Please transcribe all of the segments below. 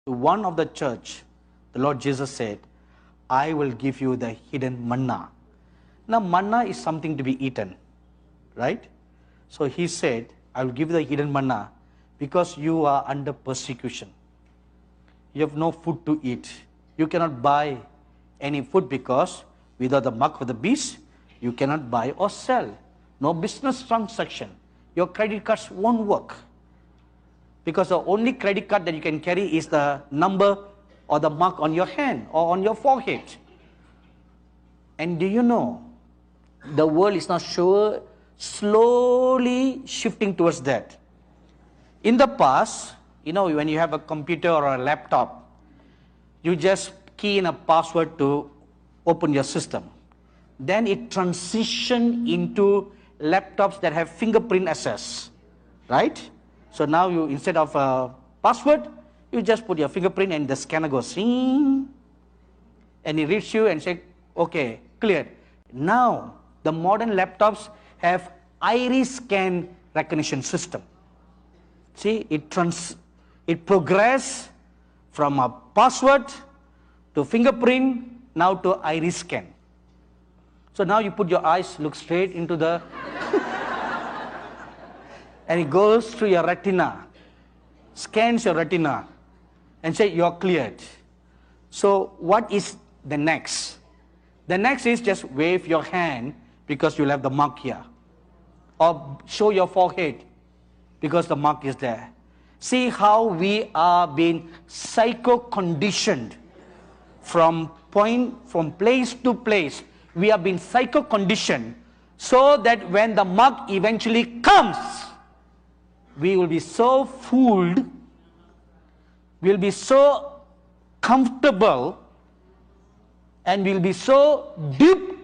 to one of the church, the Lord Jesus said, I will give you the hidden manna. Now, manna is something to be eaten, right? So he said, I will give you the hidden manna because you are under persecution. You have no food to eat. You cannot buy any food because without the mark of the beast, you cannot buy or sell. No business transaction. Your credit cards won't work. Because the only credit card that you can carry is the number or the mark on your hand or on your forehead. And do you know, the world is now slowly shifting towards that. In the past, you know, when you have a computer or a laptop, you just key in a password to open your system. Then it transitioned into laptops that have fingerprint access, right? So now you, instead of a password, you just put your fingerprint and the scanner goes, zing, and it reads you and say, okay, cleared. Now, the modern laptops have iris scan recognition system. See, it progressed from a password to fingerprint, now to iris scan. So now you put your eyes, look straight into the, and it goes through your retina, scans your retina, and say you're cleared. So what is the next? The next is just wave your hand because you'll have the mark here. Or show your forehead because the mark is there. See how we are being psycho-conditioned from place to place. We are being psycho-conditioned so that when the mark eventually comes, we will be so fooled, we'll be so comfortable, and we'll be so duped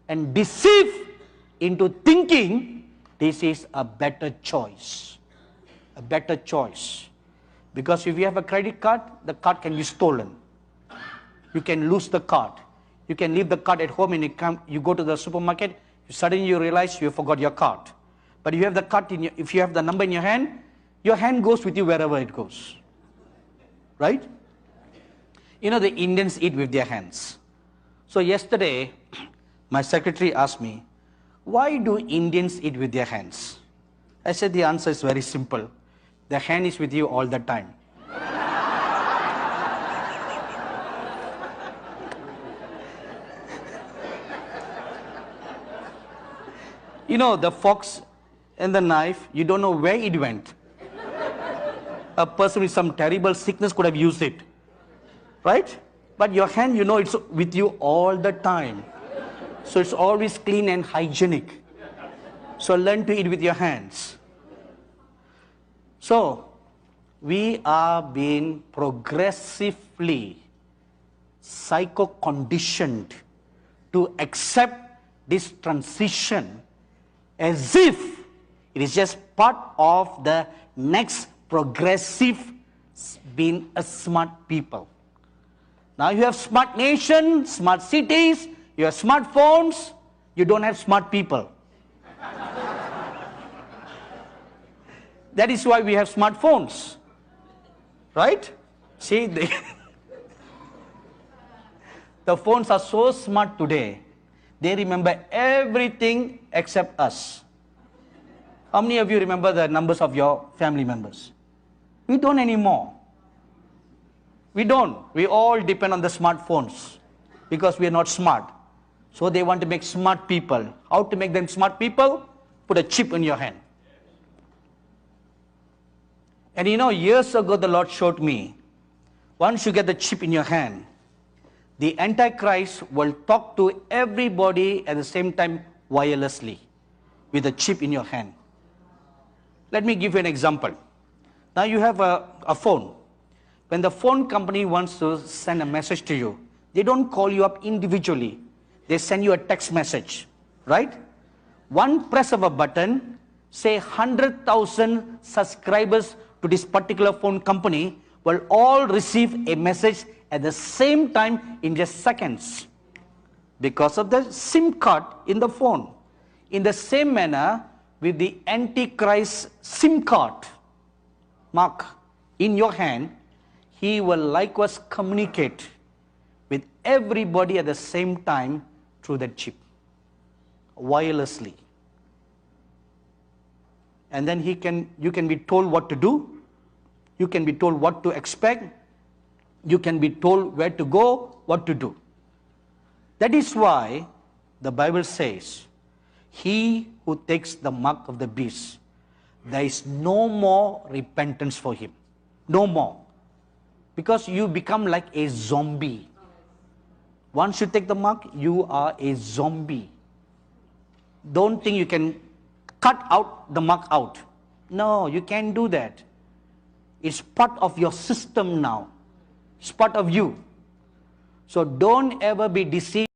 and deceived into thinking this is a better choice. A better choice. Because if you have a credit card, the card can be stolen. You can lose the card. You can leave the card at home and you go to the supermarket, suddenly you realize you forgot your card. But if you have the card if you have the number in your hand goes with you wherever it goes. Right? You know, the Indians eat with their hands. So yesterday, my secretary asked me, why do Indians eat with their hands? I said the answer is very simple. The hand is with you all the time. You know, the fox and the knife, you don't know where it went. A person with some terrible sickness could have used it. Right? But your hand, you know, it's with you all the time. So it's always clean and hygienic. So learn to eat with your hands. So we are being progressively psycho-conditioned to accept this transition as if it is just part of the next progressive being a smart people. Now you have smart nation, smart cities, you have smartphones, you don't have smart people. That is why we have smartphones. Right? See, the phones are so smart today, they remember everything except us. How many of you remember the numbers of your family members? We don't anymore. We don't. We all depend on the smartphones because we are not smart. So they want to make smart people. How to make them smart people? Put a chip in your hand. And you know, years ago the Lord showed me, once you get the chip in your hand, the Antichrist will talk to everybody at the same time wirelessly with a chip in your hand. Let me give you an example. Now you have a phone. When the phone company wants to send a message to you, they don't call you up individually. They send you a text message, right? One press of a button, say 100,000 subscribers to this particular phone company will all receive a message at the same time in just seconds because of the SIM card in the phone. In the same manner, with the Antichrist SIM card mark in your hand, he will likewise communicate with everybody at the same time through that chip, wirelessly. And then you can be told what to do, you can be told what to expect, you can be told where to go, what to do. That is why the Bible says, he who takes the mark of the beast, there is no more repentance for him. No more. Because you become like a zombie. Once you take the mark, you are a zombie. Don't think you can cut out the mark out. No, you can't do that. It's part of your system now. It's part of you. So don't ever be deceived